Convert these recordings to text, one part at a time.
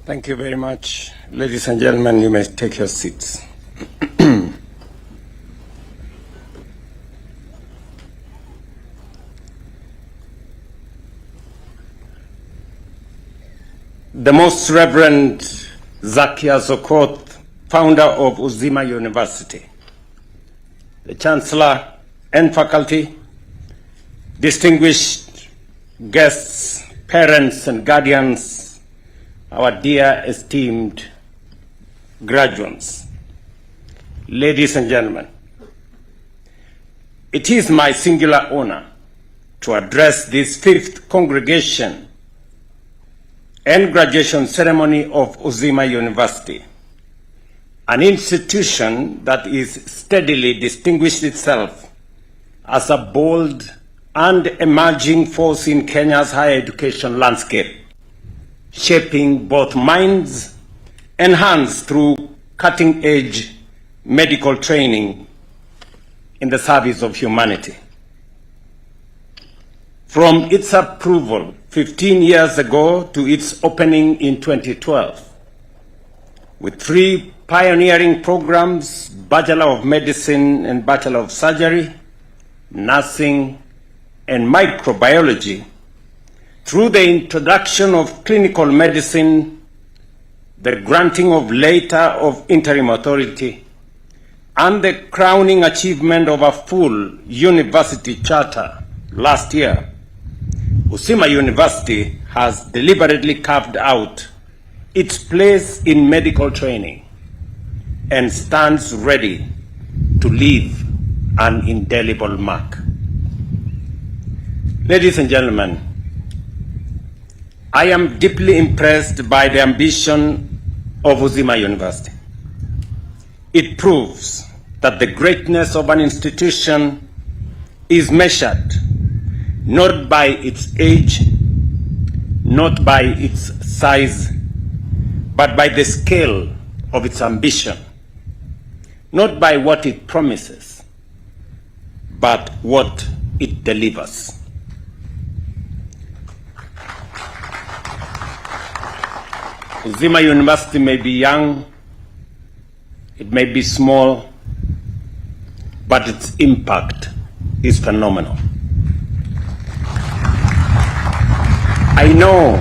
Thank you very much. Ladies and gentlemen, you may take your seats. The Most Reverend Zacchaeus Okoth, founder of Uzima University, the Chancellor and faculty, distinguished guests, parents and guardians, our dear esteemed graduates, ladies and gentlemen, it is my singular honor to address this fifth congregation and graduation ceremony of Uzima University, an institution that is steadily distinguished itself as a bold and emerging force in Kenya's higher education landscape, shaping both minds and hands through cutting-edge medical training in the service of humanity. From its approval 15 years ago to its opening in 2012, with 3 pioneering programs, Bachelor of Medicine and Bachelor of Surgery, Nursing, and Microbiology, through the introduction of clinical medicine, the granting of letter of interim authority, and the crowning achievement of a full university charter last year, Uzima University has deliberately carved out its place in medical training and stands ready to leave an indelible mark. Ladies and gentlemen, I am deeply impressed by the ambition of Uzima University. It proves that the greatness of an institution is measured not by its age, not by its size, but by the scale of its ambition, not by what it promises, but what it delivers. Uzima University may be young, it may be small, but its impact is phenomenal. I know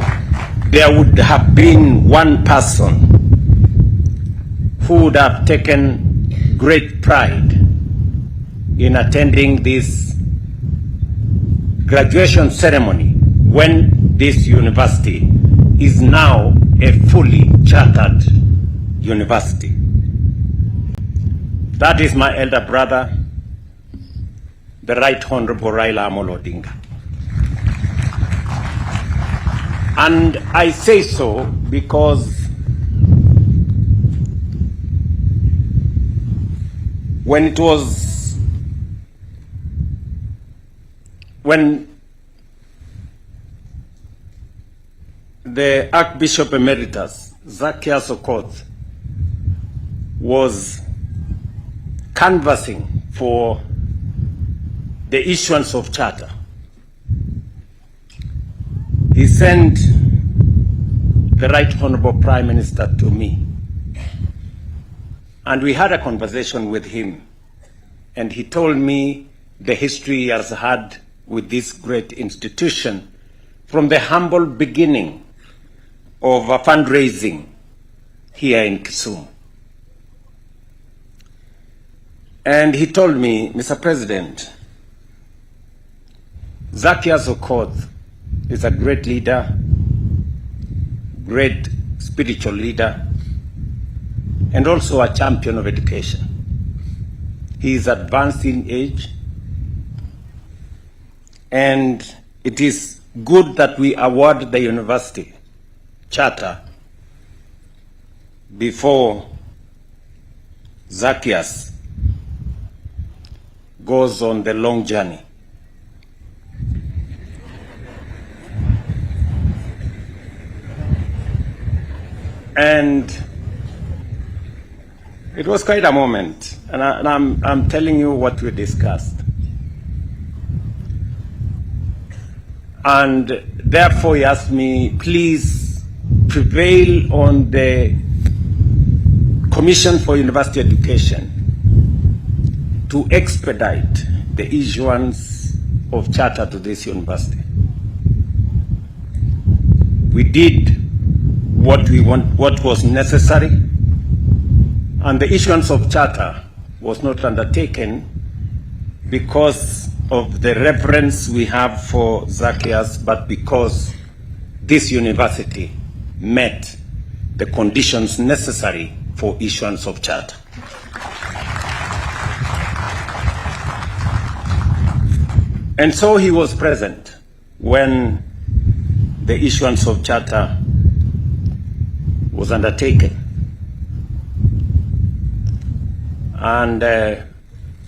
there would have been one person who would have taken great pride in attending this graduation ceremony when this university is now a fully chartered university. That is my elder brother, the Right Honorable Raila Amolo Odinga. And I say so because when the Archbishop Emeritus, Zacchaeus Okoth, was canvassing for the issuance of charter, he sent the Right Honorable Prime Minister to me. And we had a conversation with him. And he told me the history he has had with this great institution from the humble beginning of fundraising here in Kisumu. And he told me, Mr. President, Zacchaeus Okoth is a great leader, great spiritual leader, and also a champion of education. He is advanced in age, and it is good that we award the university charter before Zacchaeus goes on the long journey. And it was quite a moment, and I'm telling you what we discussed. And therefore he asked me, please prevail on the Commission for University Education to expedite the issuance of charter to this university. We did what was necessary, and the issuance of charter was not undertaken because of the reverence we have for Zacchaeus, but because this university met the conditions necessary for issuance of charter. And so he was present when the issuance of charter was undertaken. And the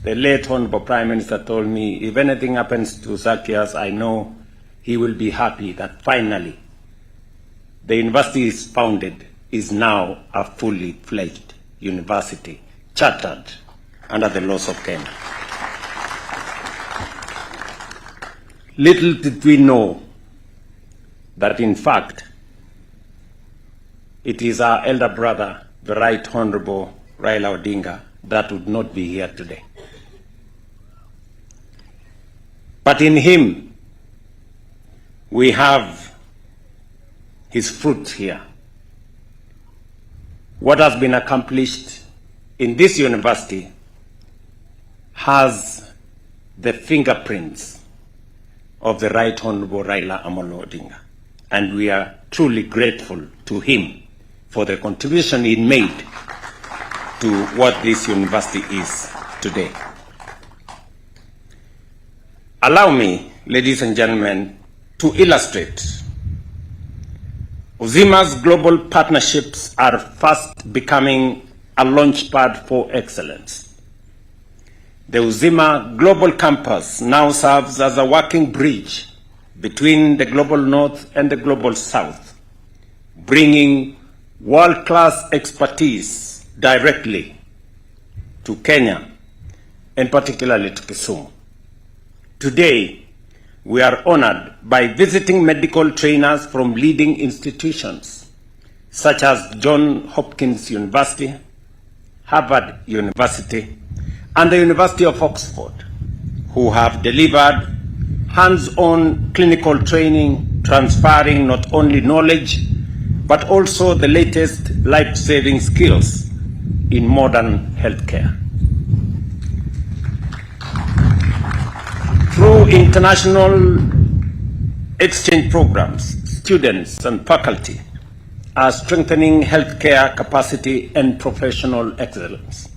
late Honorable Prime Minister told me, if anything happens to Zacchaeus, I know he will be happy that finally the university is founded, is now a fully fledged university, chartered under the laws of Kenya. Little did we know that, in fact, it is our elder brother, the Right Honorable Raila Odinga, that would not be here today. But in him, we have his fruit here. What has been accomplished in this university has the fingerprints of the Right Honorable Raila Amolo Odinga. And we are truly grateful to him for the contribution he made to what this university is today. Allow me, ladies and gentlemen, to illustrate. Uzima's global partnerships are fast becoming a launchpad for excellence. The Uzima Global Campus now serves as a working bridge between the global north and the global south, bringing world-class expertise directly to Kenya, and particularly to Kisumu. Today, we are honored by visiting medical trainers from leading institutions such as Johns Hopkins University, Harvard University, and the University of Oxford, who have delivered hands-on clinical training, transferring not only knowledge, but also the latest life-saving skills in modern healthcare. Through international exchange programs, students and faculty are strengthening healthcare capacity and professional excellence.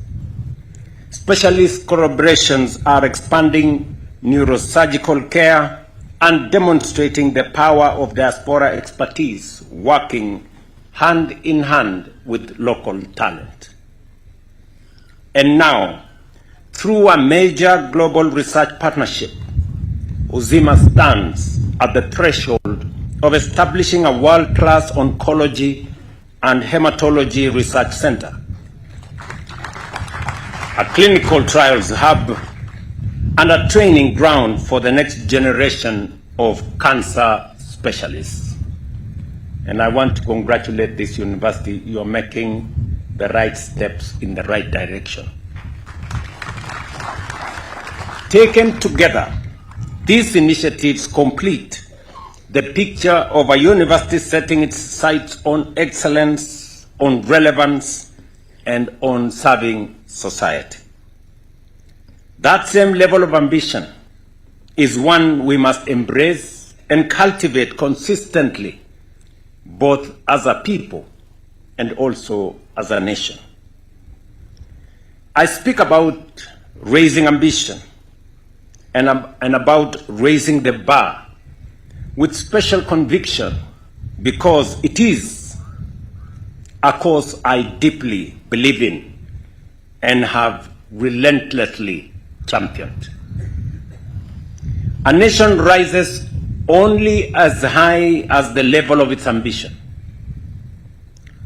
Specialist collaborations are expanding neurosurgical care and demonstrating the power of diaspora expertise, working hand in hand with local talent. And now, through a major global research partnership, Uzima stands at the threshold of establishing a world-class oncology and hematology research center, a clinical trials hub, and a training ground for the next generation of cancer specialists. And I want to congratulate this university. You are making the right steps in the right direction. Taken together, these initiatives complete the picture of a university setting its sights on excellence, on relevance, and on serving society. That same level of ambition is one we must embrace and cultivate consistently, both as a people and also as a nation. I speak about raising ambition and about raising the bar with special conviction, because it is a cause I deeply believe in and have relentlessly championed. A nation rises only as high as the level of its ambition.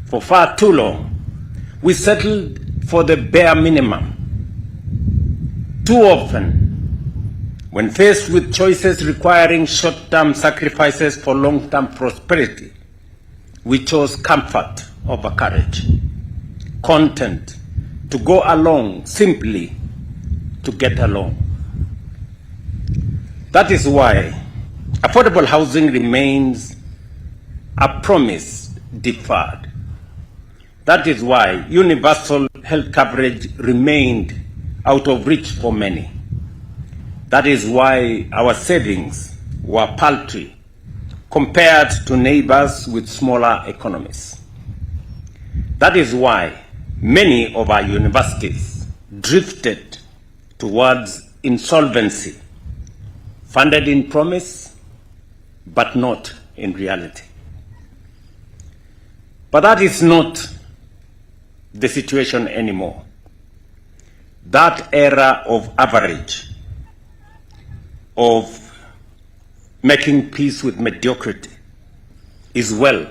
For far too long, we settled for the bare minimum. Too often, when faced with choices requiring short-term sacrifices for long-term prosperity, we chose comfort over courage, content to go along simply to get along. That is why affordable housing remains a promise deferred. That is why universal health coverage remained out of reach for many. That is why our savings were paltry compared to neighbors with smaller economies. That is why many of our universities drifted towards insolvency, funded in promise, but not in reality. But that is not the situation anymore. That era of average, of making peace with mediocrity, is well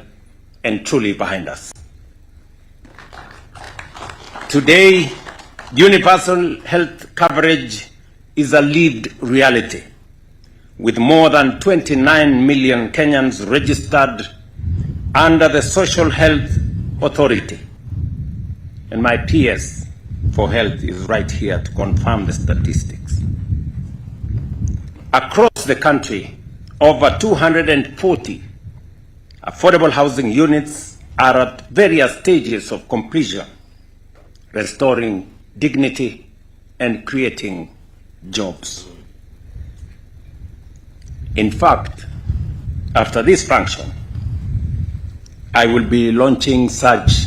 and truly behind us. Today, universal health coverage is a lived reality, with more than 29 million Kenyans registered under the Social Health Authority. And my PS for Health is right here to confirm the statistics. Across the country, over 240 affordable housing units are at various stages of completion, restoring dignity and creating jobs. In fact, after this function, I will be launching such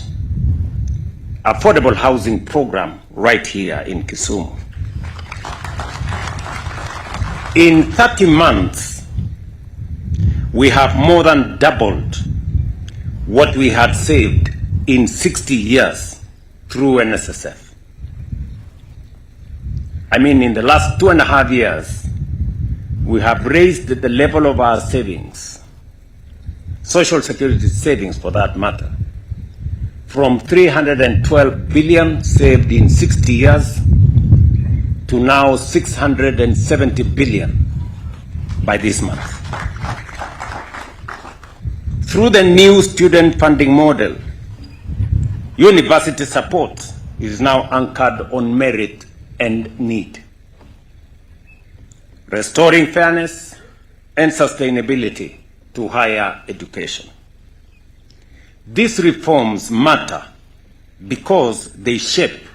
affordable housing program right here in Kisumu. In 30 months, we have more than doubled what we had saved in 60 years through NSSF. I mean, in the last 2.5 years, we have raised the level of our savings, Social Security savings for that matter, from 312 billion saved in 60 years to now 670 billion by this month. Through the new student funding model, university support is now anchored on merit and need, restoring fairness and sustainability to higher education. These reforms matter because they shape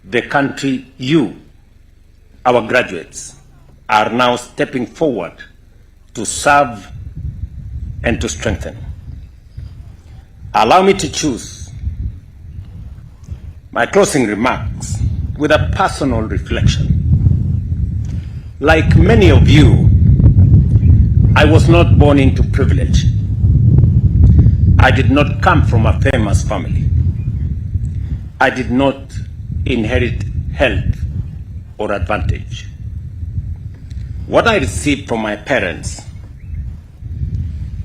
the country you, our graduates, are now stepping forward to serve and to strengthen. Allow me to choose my closing remarks with a personal reflection. Like many of you, I was not born into privilege. I did not come from a famous family. I did not inherit health or advantage. What I received from my parents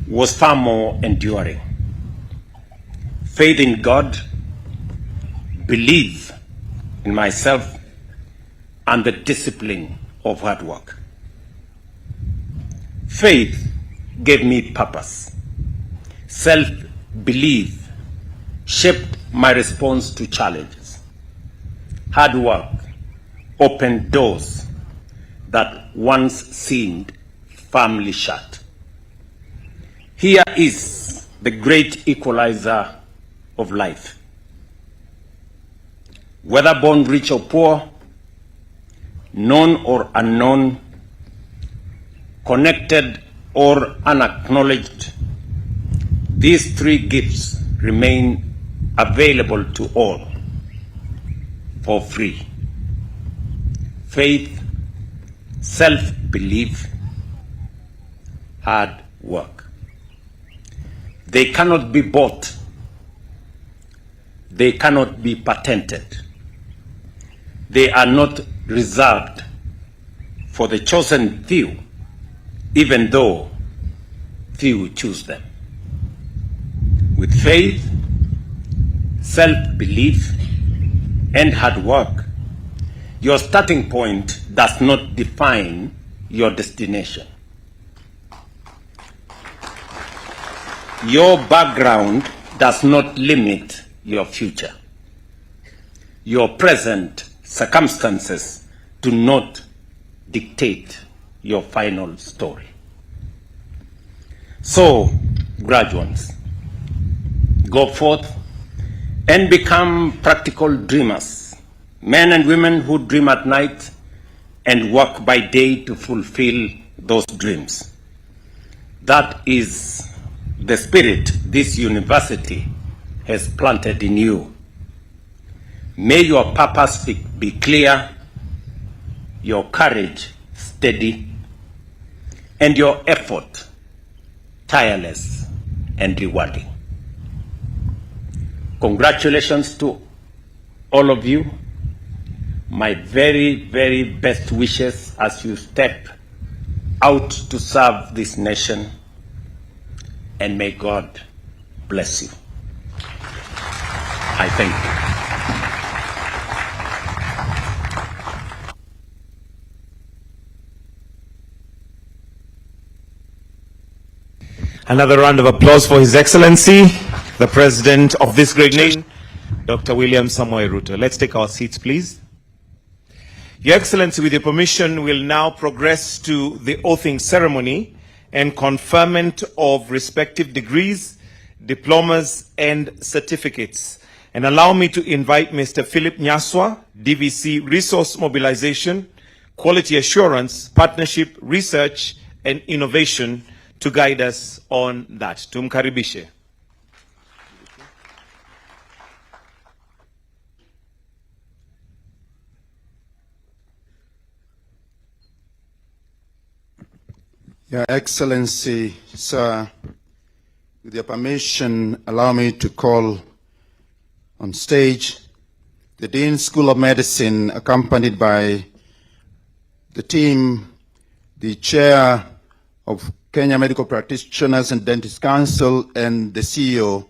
was far more enduring. Faith in God, belief in myself, and the discipline of hard work. Faith gave me purpose. Self-belief shaped my response to challenges. Hard work opened doors that once seemed firmly shut. Here is the great equalizer of life. Whether born rich or poor, known or unknown, connected or unacknowledged, these three gifts remain available to all for free. Faith, self-belief, hard work. They cannot be bought. They cannot be patented. They are not reserved for the chosen few, even though few choose them. With faith, self-belief, and hard work, your starting point does not define your destination. Your background does not limit your future. Your present circumstances do not dictate your final story. So, graduates, go forth and become practical dreamers, men and women who dream at night and work by day to fulfill those dreams. That is the spirit this university has planted in you. May your purpose be clear, your courage steady, and your effort tireless and rewarding. Congratulations to all of you. My very, very best wishes as you step out to serve this nation, and may God bless you. I thank you. Another round of applause for His Excellency, the President of this great nation, Dr. William Samoei Ruto. Let's take our seats, please. Your Excellency, with your permission, we'll now progress to the oathing ceremony and conferment of respective degrees, diplomas, and certificates. And allow me to invite Mr. Philip Nyaswa, DVC Resource Mobilization, Quality Assurance, Partnership, Research, and Innovation, to guide us on that. Tumkaribishe. Your Excellency, sir, with your permission, allow me to call on stage the Dean School of Medicine, accompanied by the team, the Chair of Kenya Medical Practitioners and Dentists Council, and the CEO,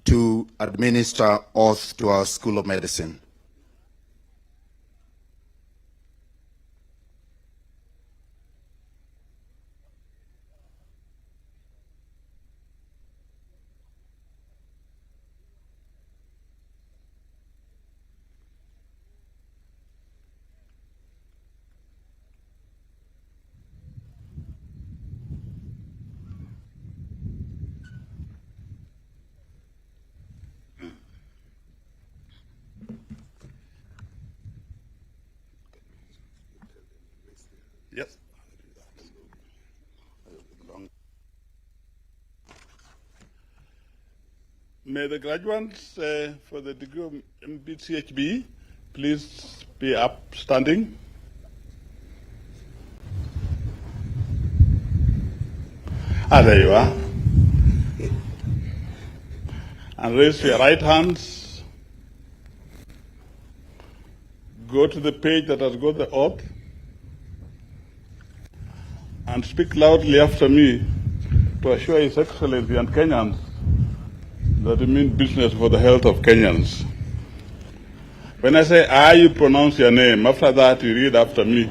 to administer oath to our School of Medicine. Yes. May the graduates for the degree of MBCHB please be upstanding. There you are. And raise your right hands. Go to the page that has got the oath. And speak loudly after me to assure His Excellency and Kenyans that you mean business for the health of Kenyans. When I say I, you pronounce your name. After that, you read after me.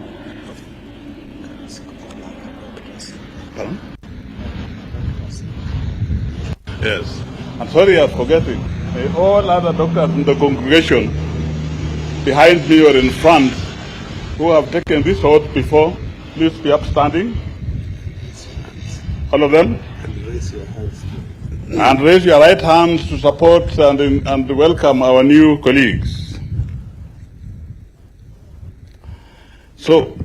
Pardon? Yes. I'm sorry, I'm forgetting. May all other doctors in the congregation behind me or in front who have taken this oath before, please be upstanding. All of them? And raise your right hands to support and welcome our new colleagues. So,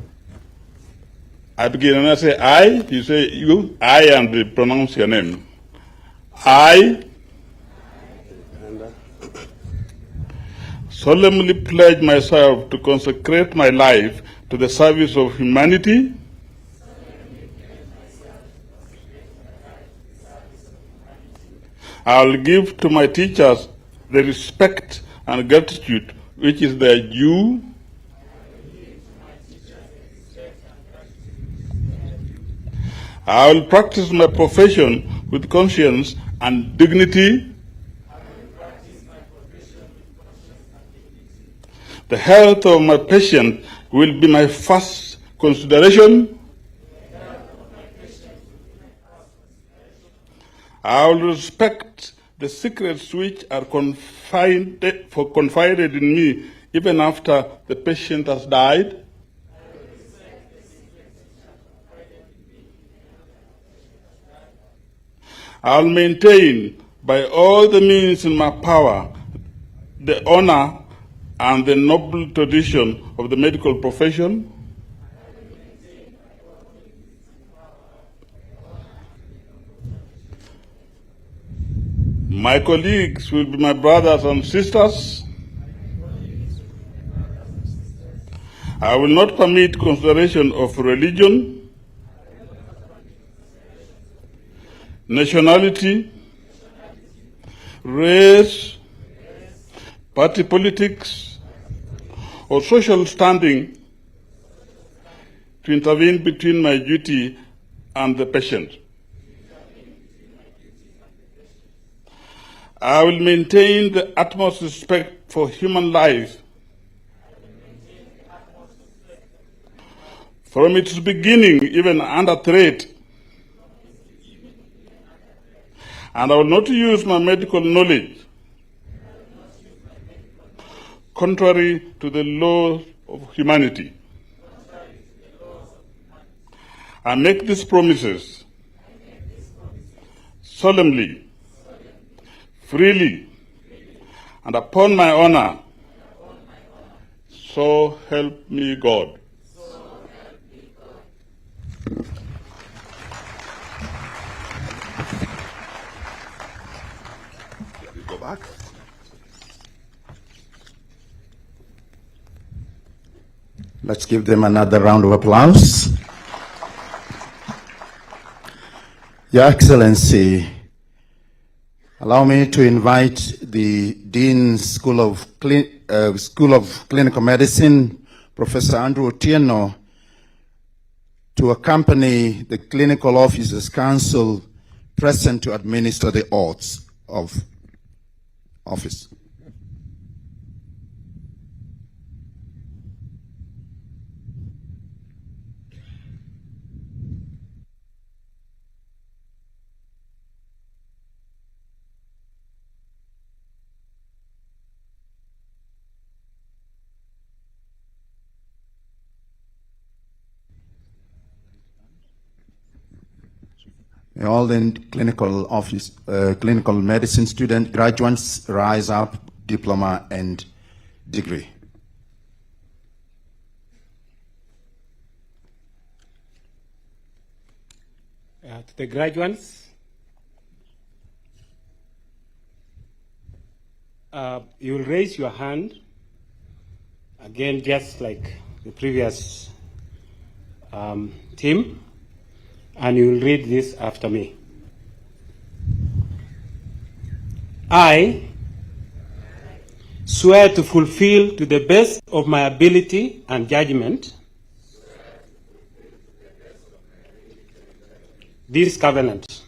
I begin and I say I, you say you, I, and we pronounce your name. I solemnly pledge myself to consecrate my life to the service of humanity, I will give to my teachers the respect and gratitude which is their due. I will practice my profession with conscience and dignity. The health of my patient will be my first consideration. I will respect the secrets which are confided in me even after the patient has died. I will maintain by all the means in my power the honor and the noble tradition of the medical profession. My colleagues will be my brothers and sisters. I will not permit consideration of religion, nationality, race, party politics, or social standing to intervene between my duty and the patient. I will maintain the utmost respect for human life from its beginning, even under threat. And I will not use my medical knowledge contrary to the laws of humanity. I make these promises solemnly, freely, and upon my honor. So help me God. Go back. Let's give them another round of applause. Your Excellency, allow me to invite the Dean School of Clinical Medicine, Professor Andrew Otieno, to accompany the Clinical Officers Council present to administer the oaths of office. May all the clinical medicine student graduates rise up, diploma and degree. To the graduates, you will raise your hand again, just like the previous team, and you will read this after me. I swear to fulfill to the best of my ability and judgment this covenant.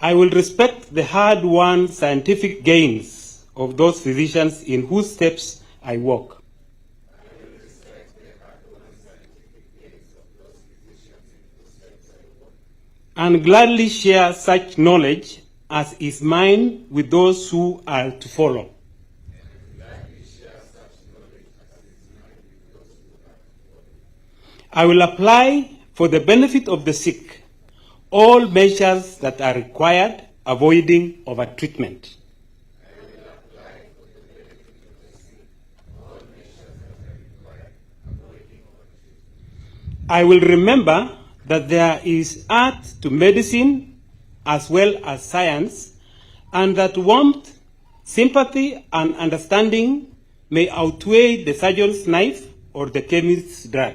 I will respect the hard-won scientific gains of those physicians in whose steps I walk. And gladly share such knowledge as is mine with those who are to follow. I will apply for the benefit of the sick all measures that are required, avoiding overtreatment. I will remember that there is art to medicine as well as science, and that warmth, sympathy, and understanding may outweigh the surgeon's knife or the chemist's drug.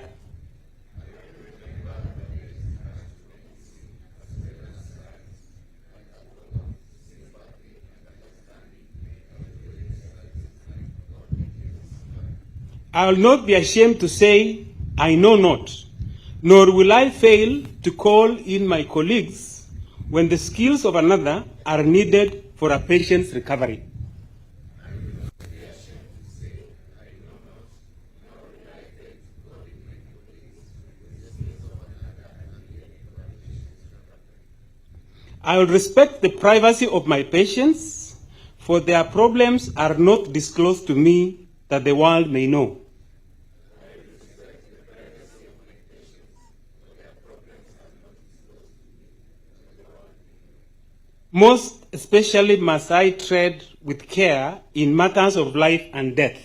I will not be ashamed to say, I know not, nor will I fail to call in my colleagues when the skills of another are needed for a patient's recovery. I will respect the privacy of my patients, for their problems are not disclosed to me that the world may know. Most especially must I tread with care in matters of life and death.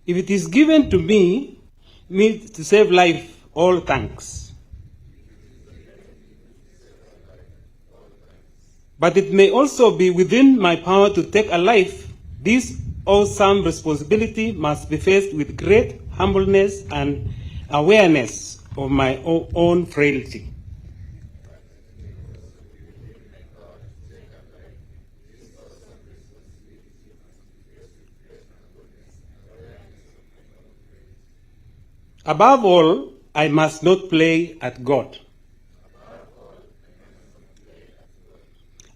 If it is given to me to save life, all thanks. But it may also be within my power to take a life. This awesome responsibility must be faced with great humbleness and awareness of my own frailty. Above all, I must not play at God.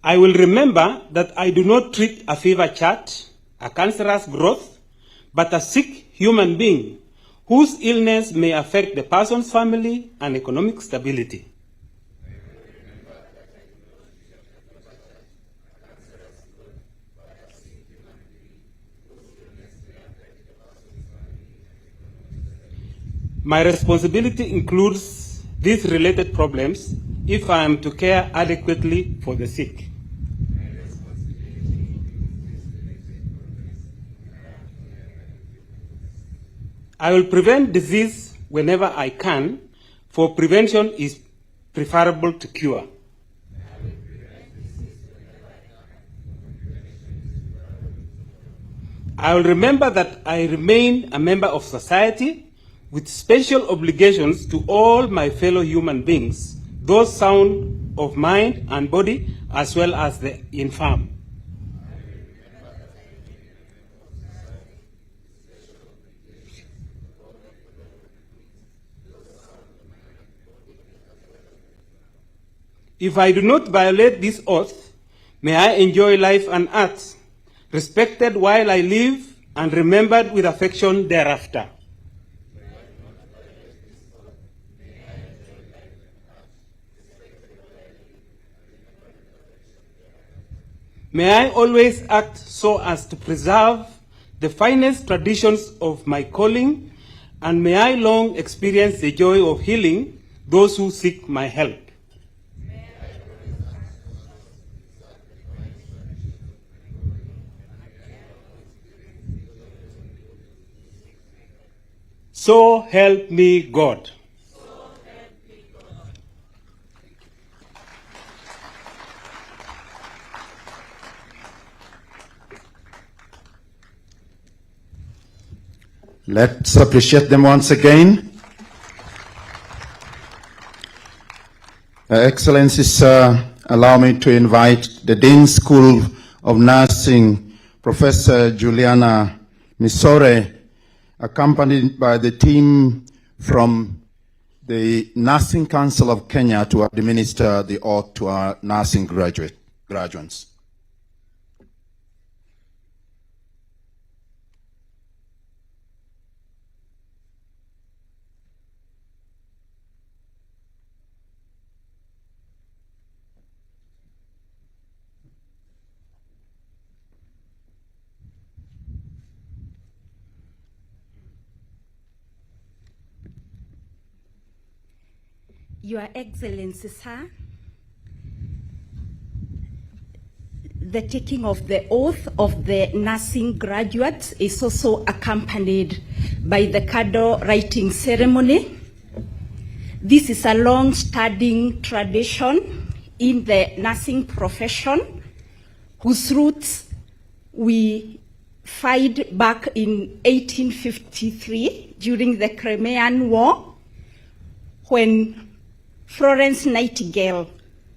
I will remember that I do not treat a fever chat, a cancerous growth, but a sick human being whose illness may affect the person's family and economic stability. My responsibility includes these related problems if I am to care adequately for the sick. I will prevent disease whenever I can, for prevention is preferable to cure. I will remember that I remain a member of society with special obligations to all my fellow human beings, those sound of mind and body, as well as the infirm. If I do not violate this oath, may I enjoy life on earth, respected while I live and remembered with affection thereafter. May I always act so as to preserve the finest traditions of my calling, and may I long experience the joy of healing those who seek my help. So help me God. Let's appreciate them once again. Excellencies, allow me to invite the Dean School of Nursing, Professor Juliana Misore, accompanied by the team from the Nursing Council of Kenya, to administer the oath to our nursing graduates. Your Excellency, sir, the taking of the oath of the nursing graduates is also accompanied by the candle writing ceremony. This is a long-standing tradition in the nursing profession, whose roots we find back in 1853 during the Crimean War, when Florence Nightingale,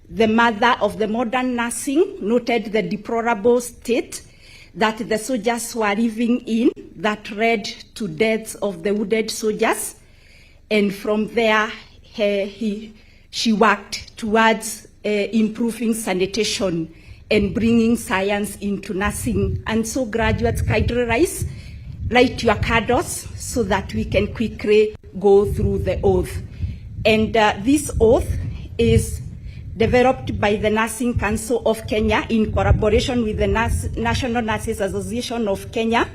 the mother of the modern nursing, noted the deplorable state that the soldiers were living in that led to deaths of the wounded soldiers. And from there, she worked towards improving sanitation and bringing science into nursing. And so graduates kindly rise write your cadres so that we can quickly go through the oath. And this oath is developed by the Nursing Council of Kenya in collaboration with the National Nurses Association of Kenya.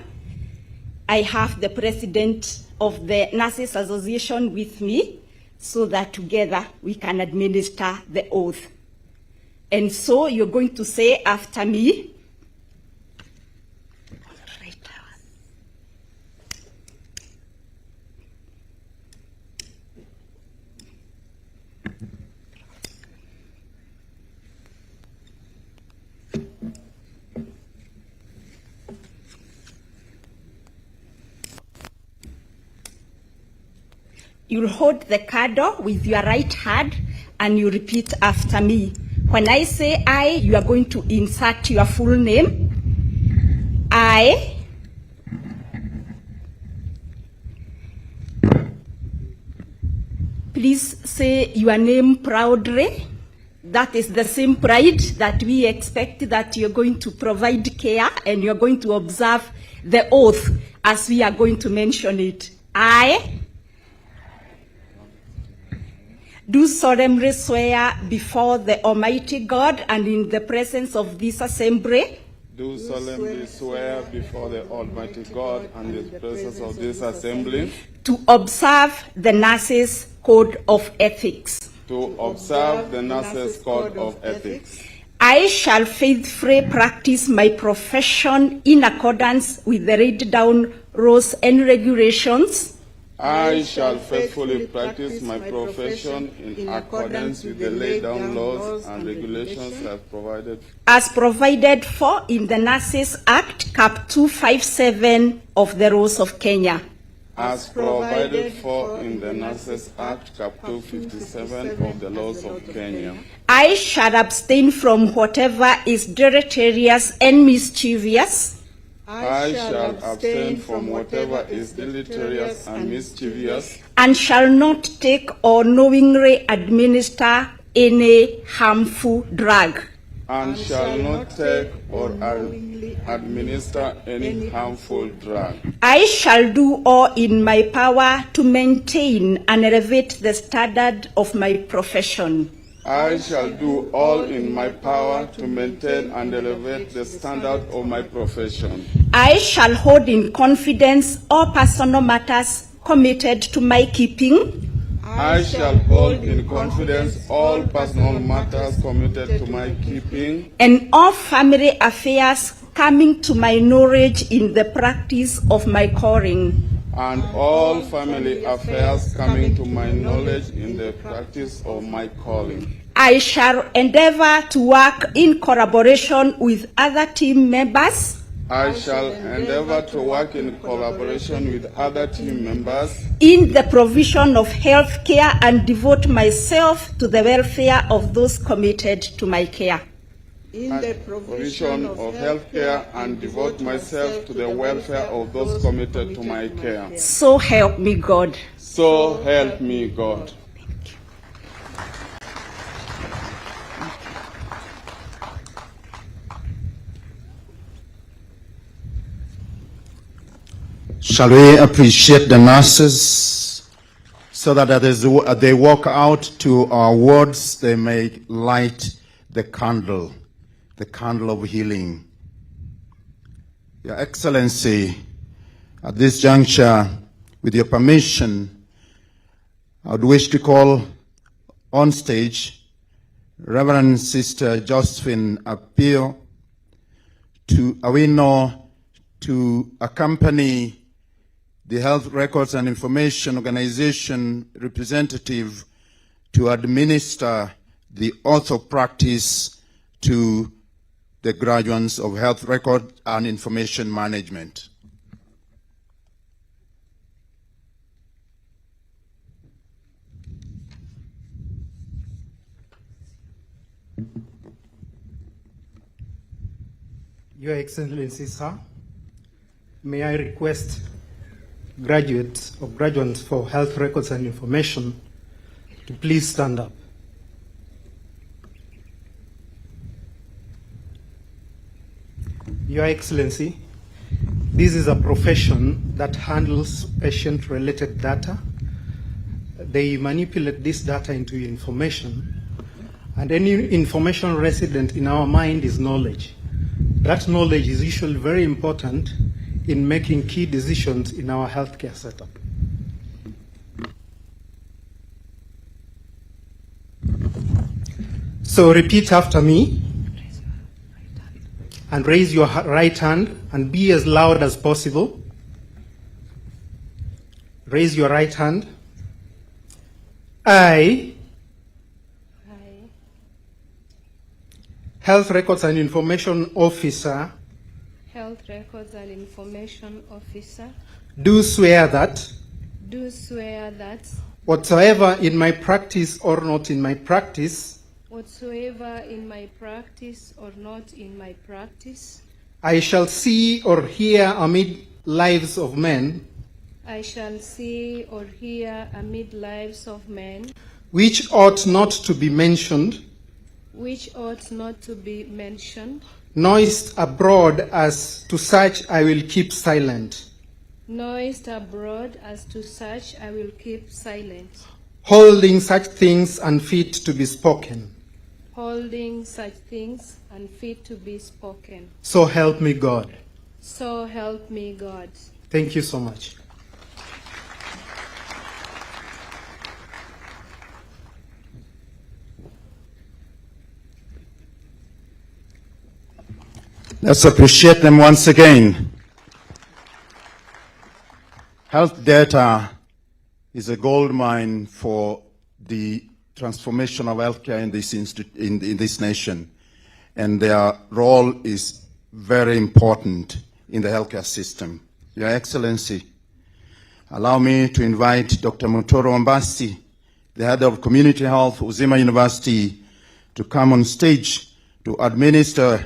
I have the president of the Nurses Association with me so that together we can administer the oath. And so you're going to say after me, you'll hold the candle with your right hand and you repeat after me. When I say I, you are going to insert your full name. I please say your name proudly. That is the same pride that we expect, that you're going to provide care and you're going to observe the oath as we are going to mention it. I do solemnly swear before the Almighty God and in the presence of this assembly. Do solemnly swear before the Almighty God and in the presence of this assembly. To observe the Nurses Code of Ethics. To observe the Nurses Code of Ethics. I shall faithfully practice my profession in accordance with the laid down rules and regulations. I shall faithfully practice my profession in accordance with the laid down laws and regulations as provided for in the Nurses Act, Cap 257 of the Rules of Kenya. As provided for in the Nurses Act, Cap 257 of the laws of Kenya. I shall abstain from whatever is deleterious and mischievous. I shall abstain from whatever is deleterious and mischievous, and shall not take or knowingly administer any harmful drug, and shall not take or administer any harmful drug. I shall do all in my power to maintain and elevate the standard of my profession. I shall do all in my power to maintain and elevate the standard of my profession. I shall hold in confidence all personal matters committed to my keeping. I shall hold in confidence all personal matters committed to my keeping. And all family affairs coming to my knowledge in the practice of my calling. And all family affairs coming to my knowledge in the practice of my calling. I shall endeavor to work in collaboration with other team members. I shall endeavor to work in collaboration with other team members in the provision of health care and devote myself to the welfare of those committed to my care. In the provision of health care and devote myself to the welfare of those committed to my care. So help me God. So help me God. Shall we appreciate the nurses so that as they walk out to our wards, they may light the candle of healing. Your Excellency, at this juncture, with your permission, I would wish to call on stage Reverend Sister Josephine Apio to accompany the Health Records and Information Organization representative to administer the oath of practice to the graduates of Health Record and Information Management. Your Excellency, sir, may I request graduates or graduates for Health Records and Information to please stand up. Your Excellency, This is a profession that handles patient-related data. They manipulate this data into information, and any information resident in our mind is knowledge. That knowledge is usually very important in making key decisions in our healthcare setup. So repeat after me and raise your right hand and be as loud as possible. Raise your right hand. I, Health Records and Information Officer, do swear that whatsoever in my practice or not in my practice, I shall see or hear amid lives of men, which ought not to be mentioned, noised abroad, as to such I will keep silent. Holding such things unfit to be spoken. So help me God. Thank you so much. Let's appreciate them once again. Health data is a gold mine for the transformation of healthcare in this nation, and their role is very important in the healthcare system. Your Excellency, allow me to invite Dr. Mutoro Mbasi, the head of Community Health, Uzima University, to come on stage to administer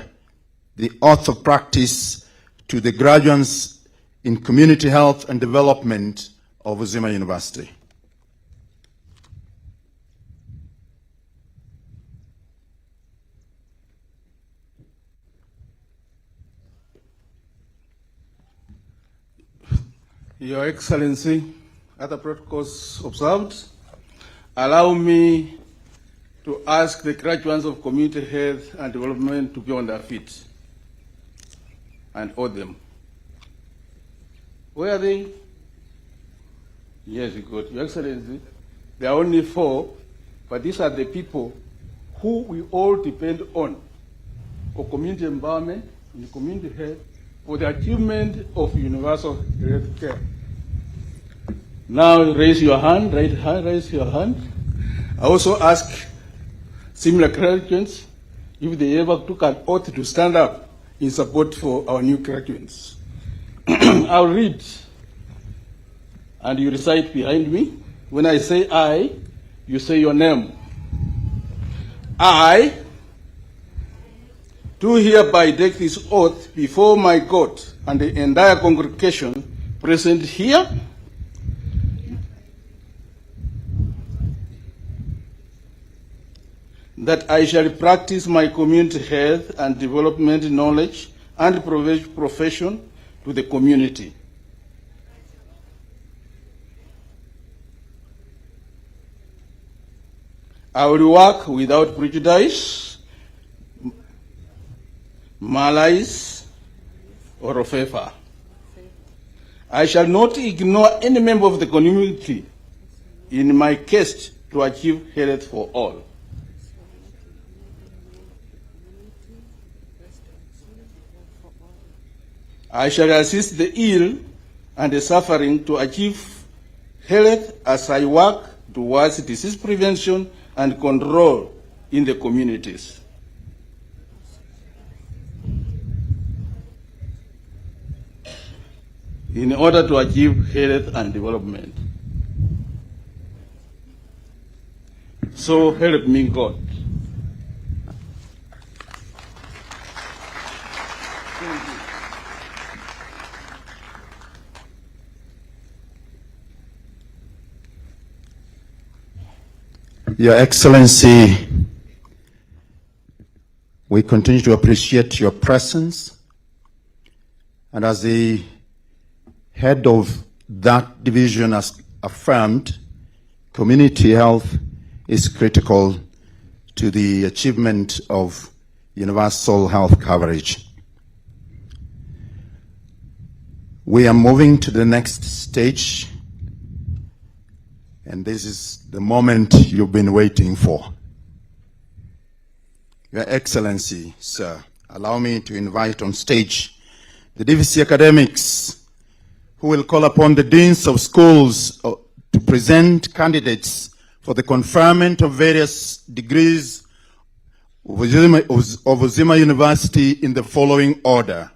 the oath of practice to the graduates in Community Health and Development of Uzima University. Your Excellency, other protocols observed, allow me to ask the graduates of Community Health and Development to be on their feet and oath them. Where are they? Yes, good. Your Excellency, there are only 4, but these are the people who we all depend on for community environment, in community health, for the achievement of universal health care. Now raise your hand, right hand, raise your hand. I also ask similar graduates if they ever took an oath to stand up in support for our new graduates. I'll read, and you recite behind me. When I say I, you say your name. I do hereby take this oath before my God and the entire congregation present here, that I shall practice my community health and development knowledge and profession to the community. I will work without prejudice, malice, or favor. I shall not ignore any member of the community in my quest to achieve health for all. I shall assist the ill and the suffering to achieve health as I work towards disease prevention and control in the communities. In order to achieve health and development. So help me God. Your Excellency, we continue to appreciate your presence, and as the head of that division has affirmed, community health is critical to the achievement of universal health coverage. We are moving to the next stage, and this is the moment you've been waiting for. Your Excellency, sir, allow me to invite on stage the DVC academics who will call upon the deans of schools to present candidates for the conferment of various degrees of Uzima University in the following order: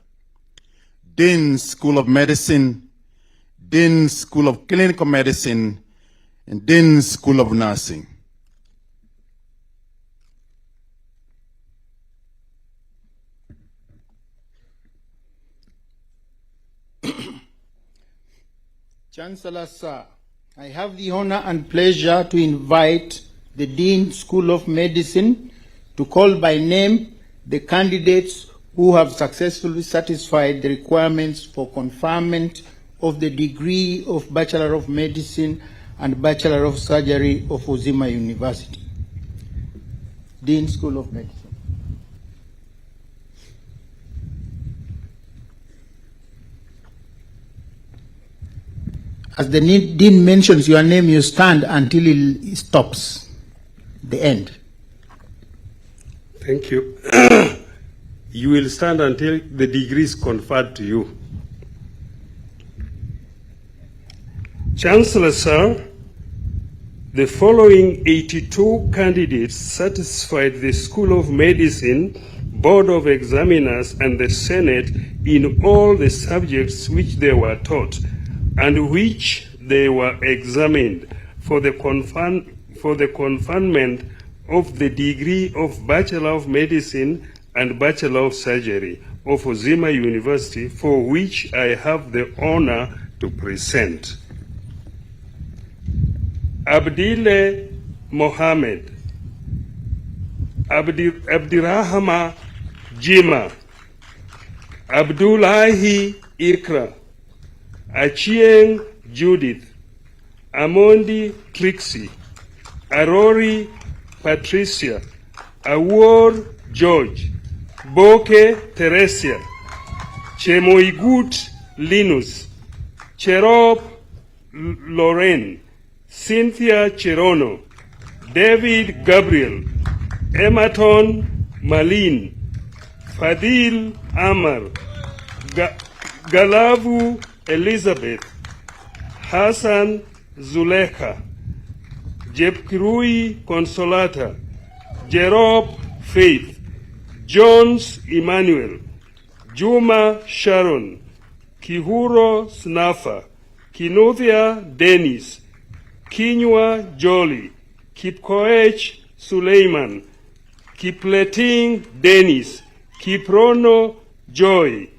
Dean School of Medicine, Dean School of Clinical Medicine, and Dean School of Nursing. Chancellor, sir, I have the honor and pleasure to invite the Dean School of Medicine to call by name the candidates who have successfully satisfied the requirements for conferment of the degree of Bachelor of Medicine and Bachelor of Surgery of Uzima University. Dean School of Medicine. As the Dean mentions your name, you stand until he stops. The end. Thank you. You will stand until the degree is conferred to you. Chancellor, sir, the following 82 candidates satisfied the School of Medicine, Board of Examiners, and the Senate in all the subjects which they were taught and which they were examined for the conferment of the degree of Bachelor of Medicine and Bachelor of Surgery of Uzima University, for which I have the honor to present. Abdile Mohammed, Abdirahama Jima, Abdullahi Ikra, Achieng Judith, Amondi Trixie, Arori Patricia, Awor George, Boke Teresia, Chemoigut Linus, Cherop Lorraine, Cynthia Cherono, David Gabriel, Emerton Malin, Fadil Amar, Galavu Elizabeth, Hassan Zulekha, Jepkirui Consolata, Jerob Faith, Jones Emmanuel, Juma Sharon, Kihuro Snafa, Kinuthia Dennis, Kinywa Jolly, Kipkoech Suleiman, Kipleting Dennis, Kiprono Joy,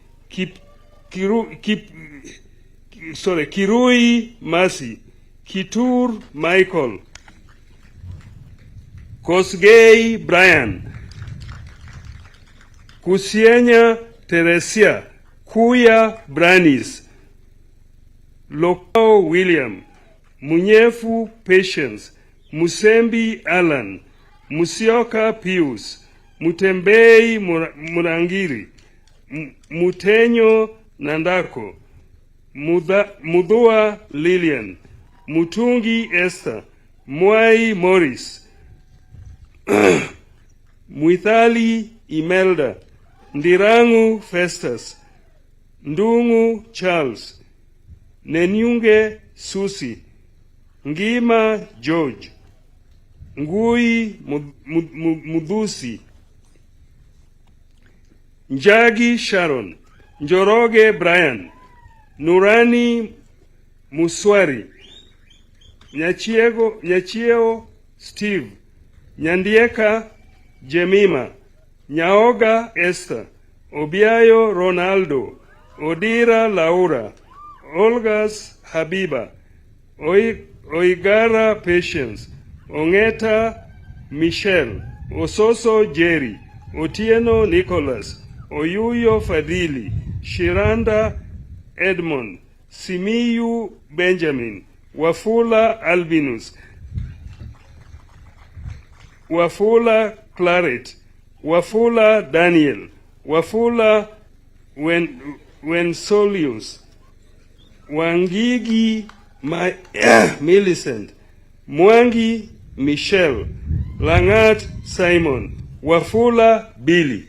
Kirui Masi, Kitur Michael, Kosgei Brian, Kusienya Teresia, Kuya Branis, Lokao William, Munyefu Patience, Musembi Alan, Musioka Pius, Mutembei Murangiri, Mutenyo Nandako, Mudua Lillian, Mutungi Esther, Mwai Morris, Muithali Imelda, Ndirangu Festus, Ndungu Charles, Nenyunge Susi, Ngima George, Ngui Mudusi, Njagi Sharon, Njoroge Brian, Nurani Muswari, Nyachieo Steve, Nyandieka Jemima, Nyaoga Esther, Obiayo Ronaldo, Odira Laura, Olgas Habiba, Oigara Patience, Ongeta Michelle, Ososo Jerry, Otieno Nicholas, Oyuyo Fadili, Shiranda Edmond, Simiyu Benjamin, Wafula Albinus, Wafula Claret, Wafula Daniel, Wafula Wensolius, Wangigi Millicent, Mwangi Michelle, Langat Simon, Wafula Billy.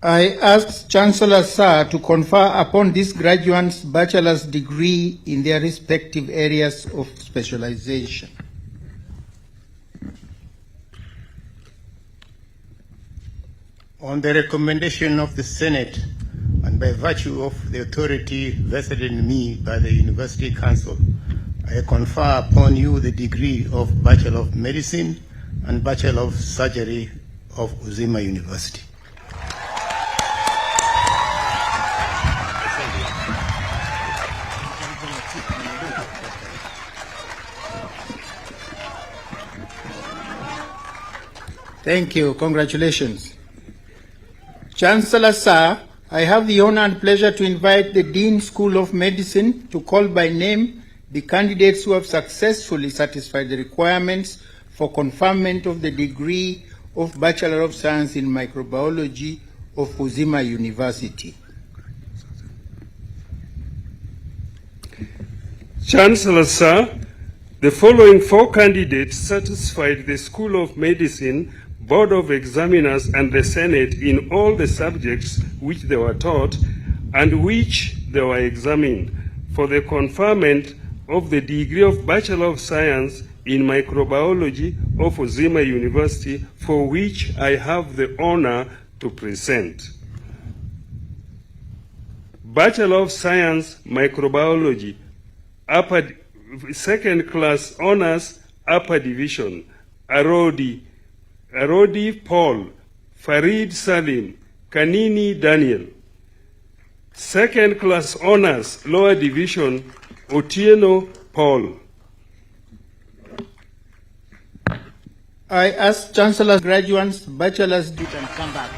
I ask Chancellor Sir to confer upon these graduates bachelor's degree in their respective areas of specialization. On the recommendation of the Senate and by virtue of the authority vested in me by the University Council, I confer upon you the degree of Bachelor of Medicine and Bachelor of Surgery of Uzima University. Thank you. Congratulations. Chancellor Sir, I have the honor and pleasure to invite the Dean School of Medicine to call by name the candidates who have successfully satisfied the requirements for conferment of the degree of Bachelor of Science in Microbiology of Uzima University. Chancellor Sir, the following 4 candidates satisfied the School of Medicine, Board of Examiners, and the Senate in all the subjects which they were taught and which they were examined for the conferment of the degree of Bachelor of Science in Microbiology of Uzima University, for which I have the honor to present. Bachelor of Science, Microbiology, upper second class honors, upper division, Arodi Paul, Farid Salim, Kanini Daniel. Second class honors, lower division, Otieno Paul. I ask Chancellor graduates, bachelor's degree, and come back.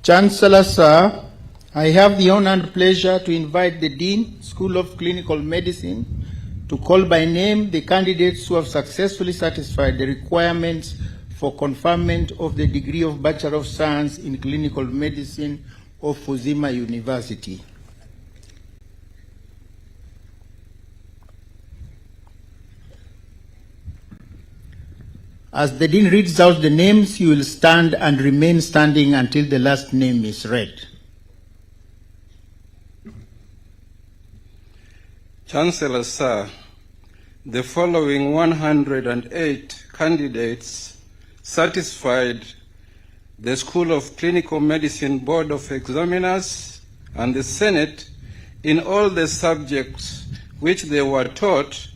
Chancellor Sir, I have the honor and pleasure to invite the Dean, School of Clinical Medicine, to call by name the candidates who have successfully satisfied the requirements for conferment of the degree of Bachelor of Science in Clinical Medicine of Uzima University. As the Dean reads out the names, you will stand and remain standing until the last name is read. Chancellor Sir, the following 108 candidates satisfied the School of Clinical Medicine Board of Examiners and the Senate in all the subjects which they were taught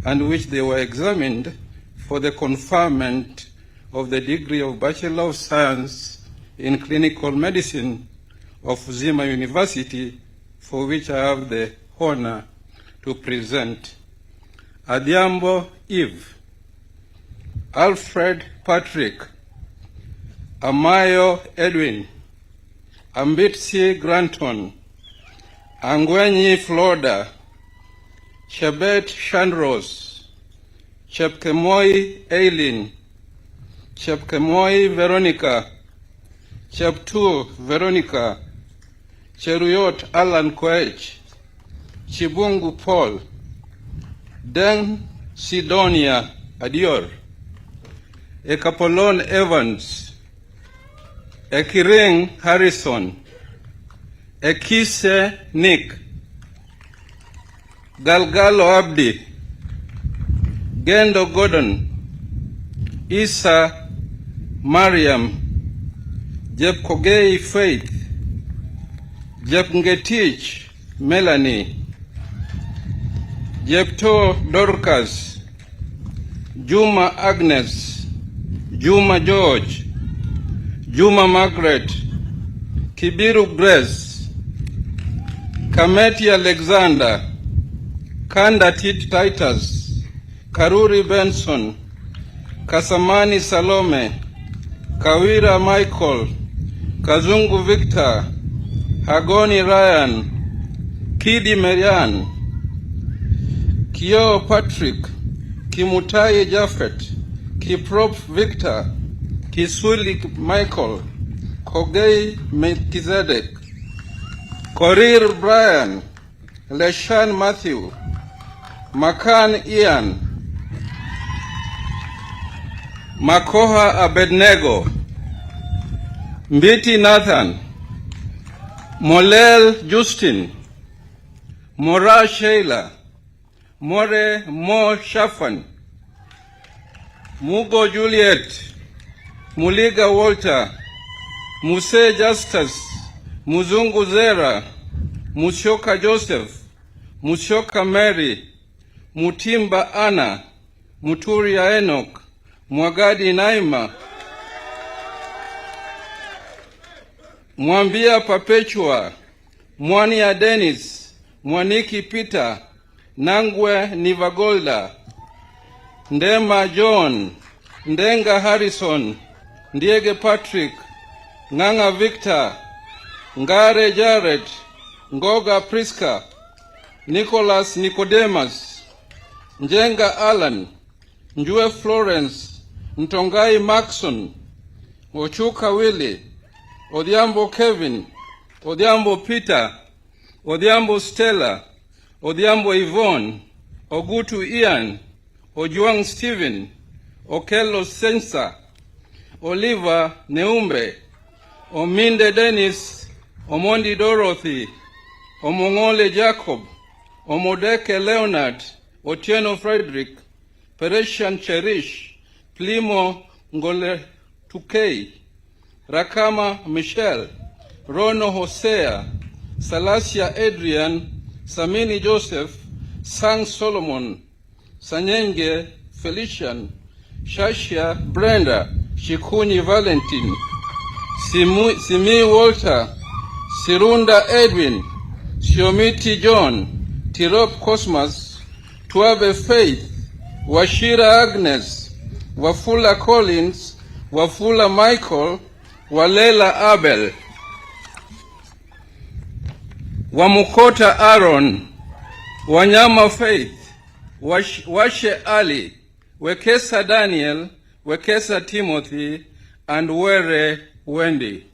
and which they were examined for the conferment of the degree of Bachelor of Science in Clinical Medicine of Uzima University, for which I have the honor to present. Adhiambo Eve, Alfred Patrick, Amayo Edwin, Ambitsi Granton, Angwenyi Florida, Chebet Shandros, Chepkemoi Eileen, Chepkemoi Veronica, Cheptu Veronica, Cheruyot Alan Koech, Chibungu Paul, Den Sidonia Adior, Ekapolon Evans, Ekiring Harrison, Ekise Nick, Galgalo Abdi, Gendo Gordon, Isa Mariam, Jeb Kogei Faith, Jeb Ngetich Melanie, Jepto Dorcas, Juma Agnes, Juma George, Juma Margaret, Kibiru Grace, Kameti Alexander, Kandatit Titus, Karuri Benson, Kasamani Salome, Kawira Michael, Kazungu Victor, Hagoni Ryan, Kidi Marian, Kio Patrick, Kimutai Japheth, Kiprop Victor, Kiswili Michael, Kogei Melchizedek, Korir Brian, Leshan Matthew, Makan Ian, Makoha Abednego, Mbiti Nathan, Molel Justin, Mora Sheila, More Mo Shafan, Mugo Juliet, Muliga Walter, Muse Justus, Muzungu Zera, Mushoka Joseph, Mushoka Mary, Mutimba Anna, Muturia Enoch, Mwagadi Naima, Mwambia Perpetua, Mwania Dennis, Mwaniki Peter, Nangwe Nivagolda, Ndema John, Ndenga Harrison, Ndiege Patrick, Nganga Victor, Ngare Jared, Ngoga Priska, Nicholas Nicodemus, Njenga Alan, Njue Florence, Ntongai Maxon, Ochuka Willie, Odhiambo Kevin, Odhiambo Peter, Odhiambo Stella, Odhiambo Yvonne, Ogutu Ian, Ojuang Stephen, Okello Sensa, Oliver Neumbe, Ominde Dennis, Omondi Dorothy, Omongole Jacob, Omodeke Leonard, Otieno Frederick, Peresian Cherish, Plimo Ngole Tukei, Rakama Michelle, Rono Hosea, Salasia Adrian, Samini Joseph, Sang Solomon, Sanyenge Felician, Shashia Brenda, Shikuni Valentine, Simi Walter, Sirunda Edwin, Shiomiti John, Tirop Cosmas, Tuabe Faith, Washira Agnes, Wafula Collins, Wafula Michael, Walela Abel, Wamukota Aaron, Wanyama Faith, Washe Ali, Wekesa Daniel, Wekesa Timothy, and Were Wendy.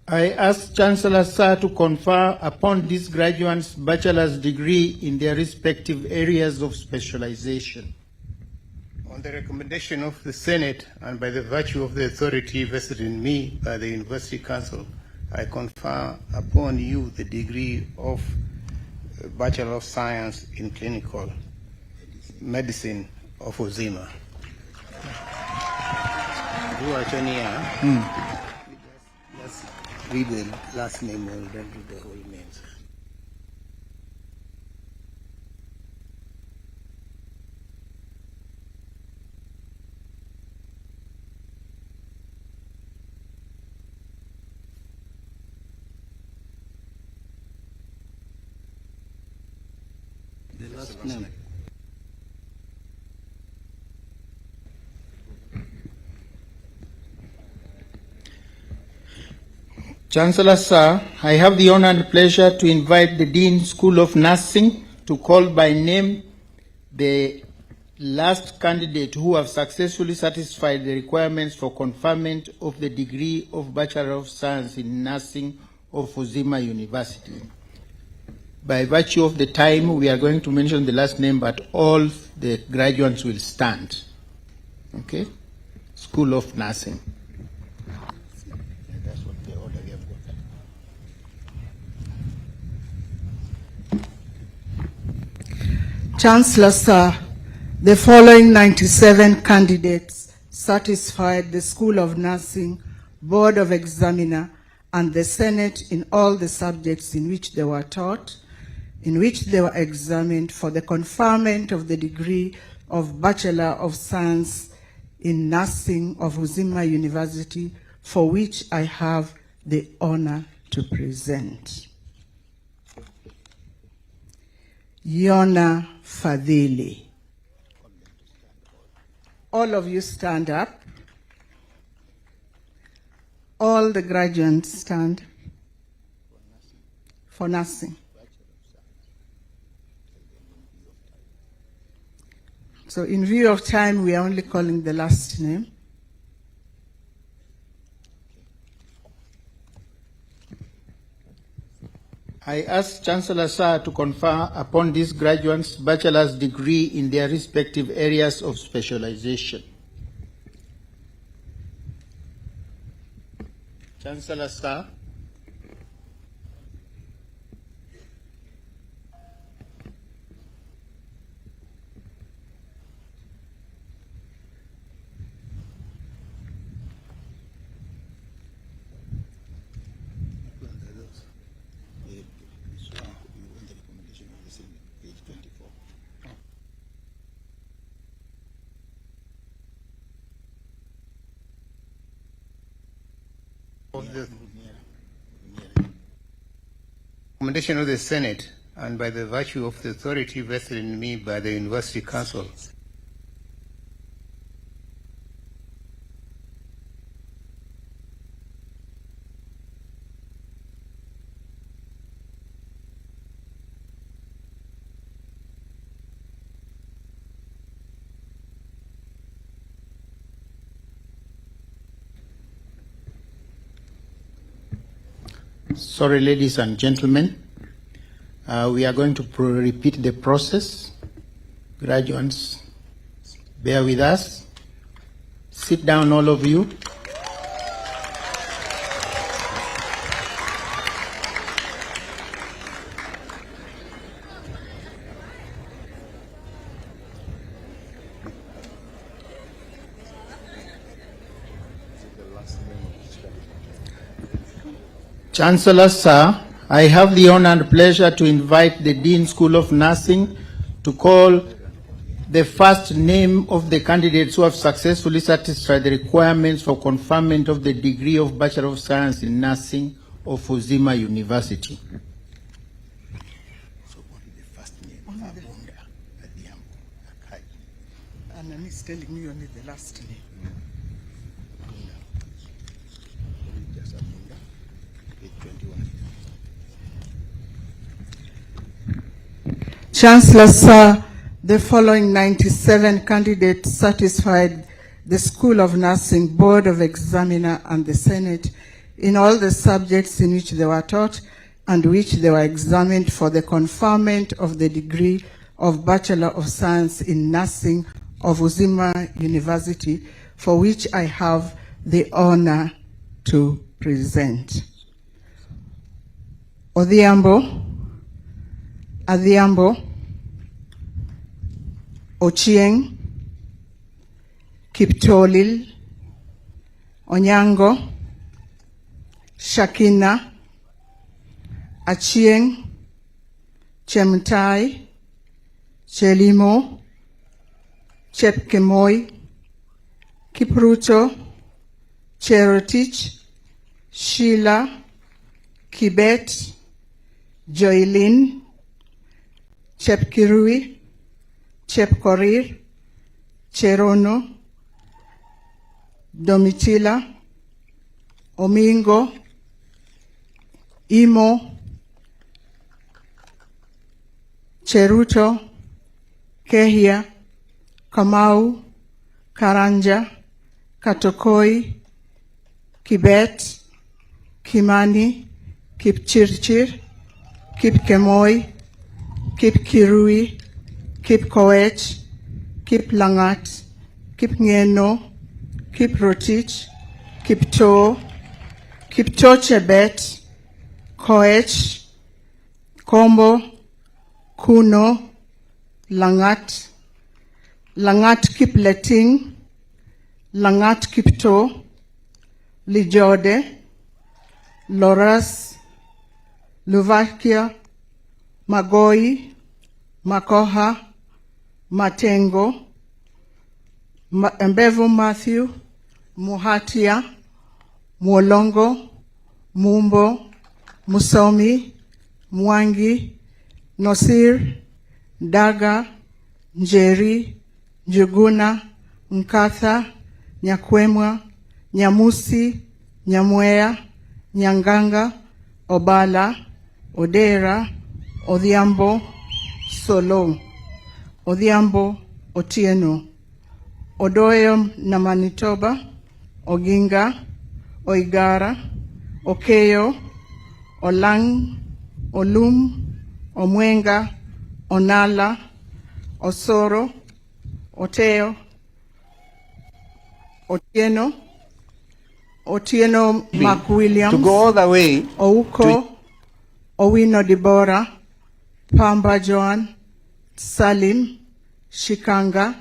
I ask Chancellor Sir to confer upon these graduates bachelor's degree in their respective areas of specialization. On the recommendation of the Senate and by the virtue of the authority vested in me by the University Council, I confer upon you the degree of Bachelor of Science in Clinical Medicine of Uzima. Just read the last name and then read the whole name. The last name. Chancellor Sir, I have the honor and pleasure to invite the Dean School of Nursing to call by name the last candidate who have successfully satisfied the requirements for conferment of the degree of Bachelor of Science in Nursing of Uzima University. By virtue of the time, we are going to mention the last name, but all the graduates will stand. Okay? School of Nursing. That's what the order we have got. Chancellor Sir, the following 97 candidates satisfied the School of Nursing, Board of Examiner, and the Senate in all the subjects in which they were taught, in which they were examined for the conferment of the degree of Bachelor of Science in Nursing of Uzima University, for which I have the honor to present. Yona Fadhili. All of you stand up. All the graduates stand for nursing. So in view of time, we are only calling the last name. I ask Chancellor Sir to confer upon these graduates bachelor's degree in their respective areas of specialization. Chancellor Sir. Of the recommendation of the Senate and by the virtue of the authority vested in me by the University Council, Sorry, ladies and gentlemen. We are going to repeat the process. Graduates, bear with us. Sit down, all of you. Chancellor Sir, I have the honor and pleasure to invite the Dean School of Nursing to call the first name of the candidates who have successfully satisfied the requirements for conferment of the degree of Bachelor of Science in Nursing of Uzima University. And he's telling me only the last name. Chancellor Sir, the following 97 candidates satisfied the School of Nursing Board of Examiner and the Senate in all the subjects in which they were taught and which they were examined for the conferment of the degree of Bachelor of Science in Nursing of Uzima University, for which I have the honor to present. Adhiambo, Ochieng, Kiptolil, Onyango, Shakina, Achieng, Chemtai, Chelimo, Chepkemoi, Kipruto, Cherotich, Sheila, Kibet, Joylin, Chepkirui, Chepkorir, Cherono, Domitila, Omingo, Imo, Cheruto, Kehia, Kamau, Karanja, Katokoi, Kibet, Kimani, Kipchirchir, Kipkemoi, Kipkirui, Kipkoech, Kiplangat, Kipngeno, Kiprotich, Kipto, Kiptochebet, Koech, Kombo, Kuno, Langat, Langat Kipleting, Langat Kipto, Lijode, Loras, Luvakia, Magoi, Makoha, Matengo, Mbevu Matthew, Muhatia, Mwolongo, Mumbo, Musomi, Mwangi, Nosir, Daga, Njeri, Njuguna, Nkatha, Nyakwemwa, Nyamusi, Nyamwea, Nyanganga, Obala, Odera, Odhiambo, Solo, Odhiambo, Otieno, Odoyo na Manitoba, Oginga, Oigara, Okeyo, Olang, Olum, Omwenga, Onala, Osoro, Oteo, Otieno, Otieno Mark Williams, to go all the way Ouko, Owino Deborah, Pamba Joan, Salim, Shikanga,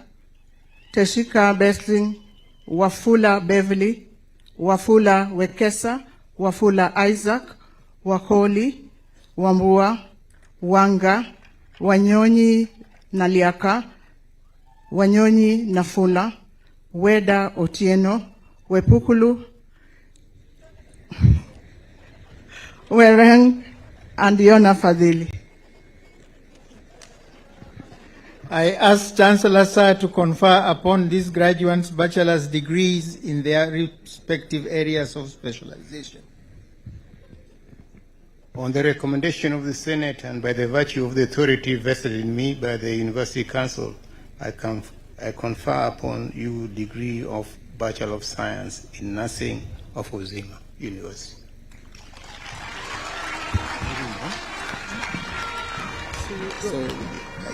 Teshika Besling, Wafula Beverly, Wafula Wekesa, Wafula Isaac, Wakoli, Wambua, Wanga, Wanyonyi Naliaka, Wanyonyi Nafula, Weda Otieno, Wepukulu, Wereng, and Yona Fadhili. I ask Chancellor Sir to confer upon these graduates bachelor's degrees in their respective areas of specialization. On the recommendation of the Senate and by the virtue of the authority vested in me by the University Council, I confer upon you degree of Bachelor of Science in Nursing of Uzima University. So,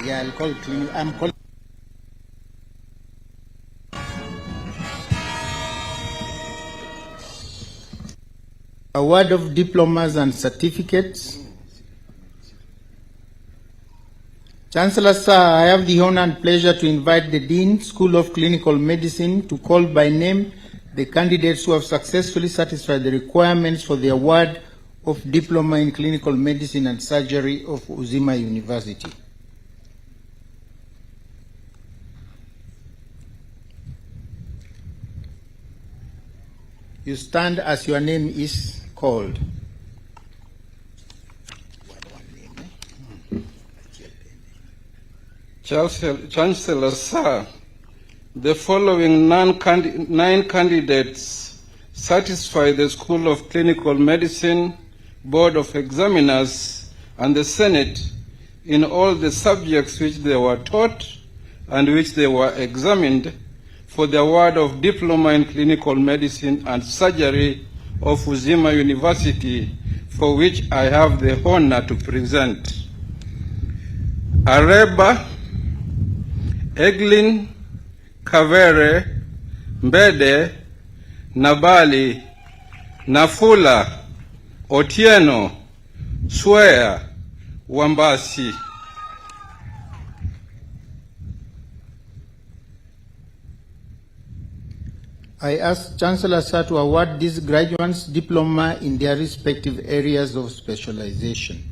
yeah, I'll call it. I'm calling. Award of diplomas and certificates. Chancellor Sir, I have the honor and pleasure to invite the Dean, School of Clinical Medicine, to call by name the candidates who have successfully satisfied the requirements for the award of Diploma in Clinical Medicine and Surgery of Uzima University. You stand as your name is called. Chancellor Sir, the following 9 candidates satisfy the School of Clinical Medicine, Board of Examiners, and the Senate in all the subjects which they were taught and which they were examined for the award of Diploma in Clinical Medicine and Surgery of Uzima University, for which I have the honor to present. Areba, Eglin, Kavere, Mbede, Nabali, Nafula, Otieno, Swea, Wambasi. I ask Chancellor Sir to award these graduates diploma in their respective areas of specialization.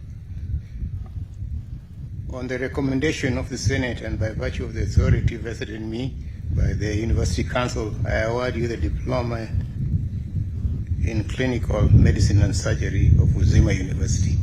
On the recommendation of the Senate and by virtue of the authority vested in me by the University Council, I award you the Diploma in Clinical Medicine and Surgery of Uzima University.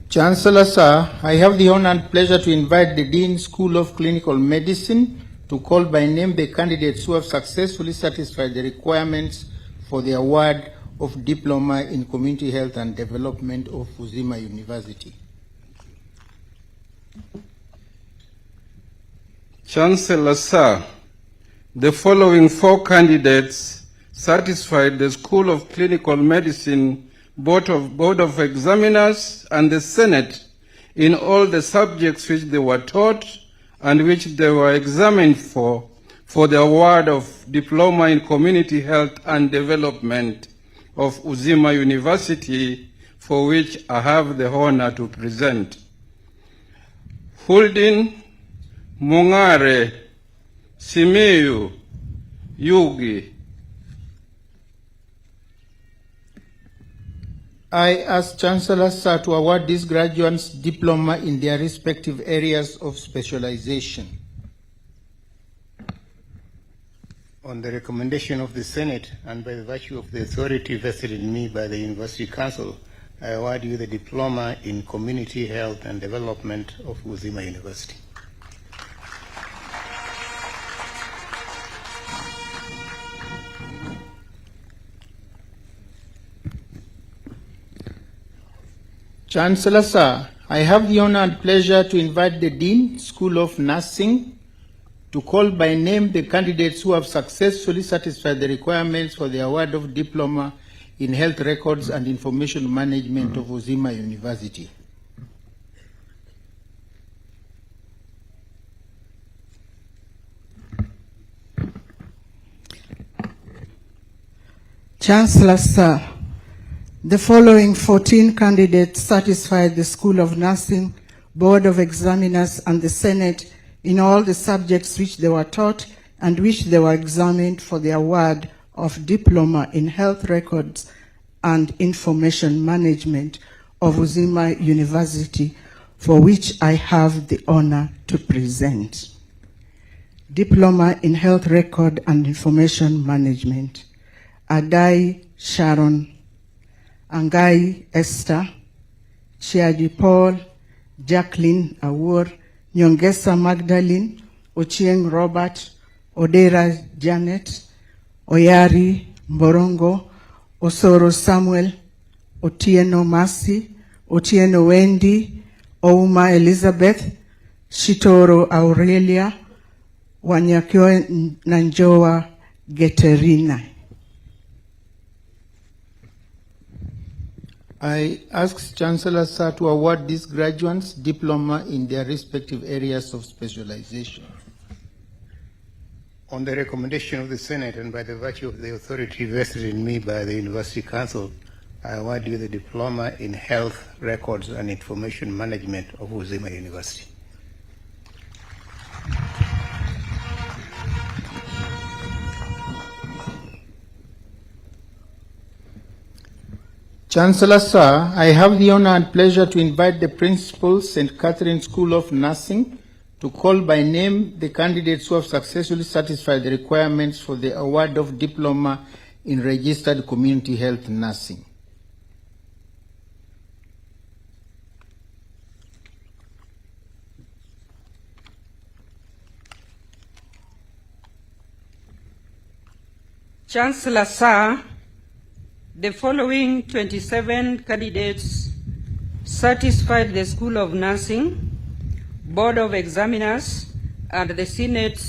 Chancellor Sir, I have the honor and pleasure to invite the Dean, School of Clinical Medicine, to call by name the candidates who have successfully satisfied the requirements for the award of Diploma in Community Health and Development of Uzima University. Chancellor Sir, the following 4 candidates satisfied the School of Clinical Medicine, Board of Examiners, and the Senate in all the subjects which they were taught and which they were examined for the award of Diploma in Community Health and Development of Uzima University, for which I have the honor to present. Huldin, Mungare, Simiyu, Yugi. I ask Chancellor, sir, to award these graduates diploma in their respective areas of specialization. On the recommendation of the Senate and by the virtue of the authority vested in me by the University Council, I award you the diploma in Community Health and Development of Uzima University. Chancellor, sir, I have the honor and pleasure to invite the Dean, School of Nursing, to call by name the candidates who have successfully satisfied the requirements for the award of diploma in Health Records and Information Management of Uzima University. Chancellor, sir, the following 14 candidates satisfied the School of Nursing, Board of Examiners, and the Senate in all the subjects which they were taught and which they were examined for the award of Diploma in Health Records and Information Management of Uzima University, for which I have the honor to present. Diploma in Health Record and Information Management, Adai Sharon, Angai Esther, Chiaji Paul, Jacqueline Awur, Nyongesa Magdalene, Ochieng Robert, Odera Janet, Oyari Mborongo, Osoro Samuel, Otieno Masi, Otieno Wendy, Ouma Elizabeth, Shitoro Aurelia, Wanyakio Nanjoa Geterina. I ask Chancellor, sir, to award these graduates diploma in their respective areas of specialization. On the recommendation of the Senate and by the virtue of the authority vested in me by the University Council, I award you the diploma in Health Records and Information Management of Uzima University. Chancellor, sir, I have the honor and pleasure to invite the principal, St. Catherine School of Nursing, to call by name the candidates who have successfully satisfied the requirements for the award of diploma in registered community health nursing. Chancellor, sir, the following 27 candidates satisfied the School of Nursing, Board of Examiners, and the Senate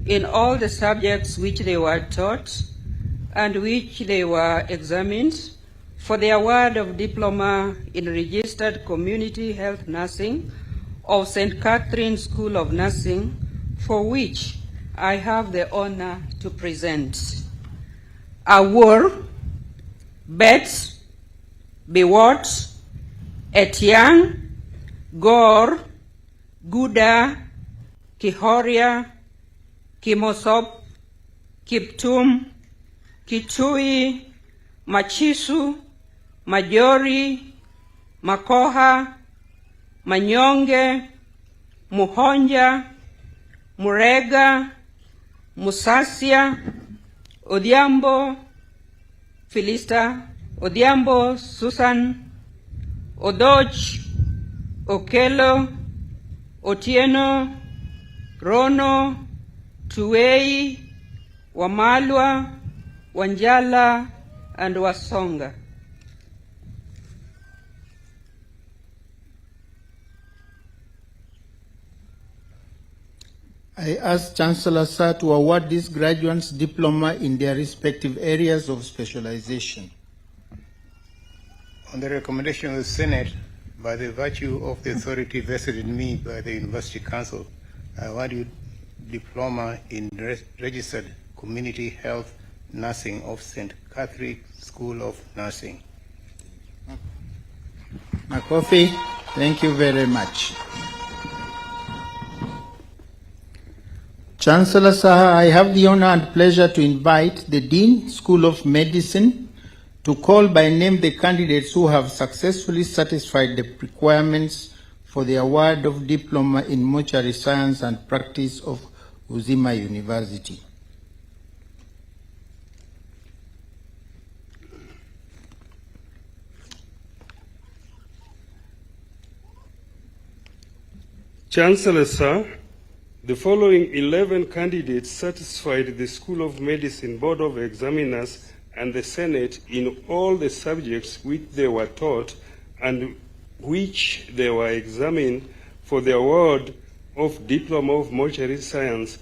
in all the subjects which they were taught and which they were examined for the award of Diploma in Registered Community Health Nursing of St. Catherine School of Nursing, for which I have the honor to present. Awur, Betts, Biwot, Etiang, Gore, Guda, Kihoria, Kimosop, Kiptum, Kichui, Machisu, Majori, Makoha, Manyonge, Muhonja, Murega, Musasia, Odhiambo, Philista, Odhiambo, Susan, Odoch, Okelo, Otieno, Rono, Tuwei, Wamalwa, Wanjala, and Wasonga. I ask Chancellor, sir, to award these graduates diploma in their respective areas of specialization. On the recommendation of the Senate, by the virtue of the authority vested in me by the University Council, I award you diploma in registered community health nursing of St. Catherine School of Nursing. Makofi, thank you very much. Chancellor, sir, I have the honor and pleasure to invite the Dean, School of Medicine, to call by name the candidates who have successfully satisfied the requirements for the award of Diploma in Mortuary Science and Practice of Uzima University. Chancellor, sir, the following 11 candidates satisfied the School of Medicine Board of Examiners and the Senate in all the subjects which they were taught and which they were examined for the award of Diploma of Mortuary Science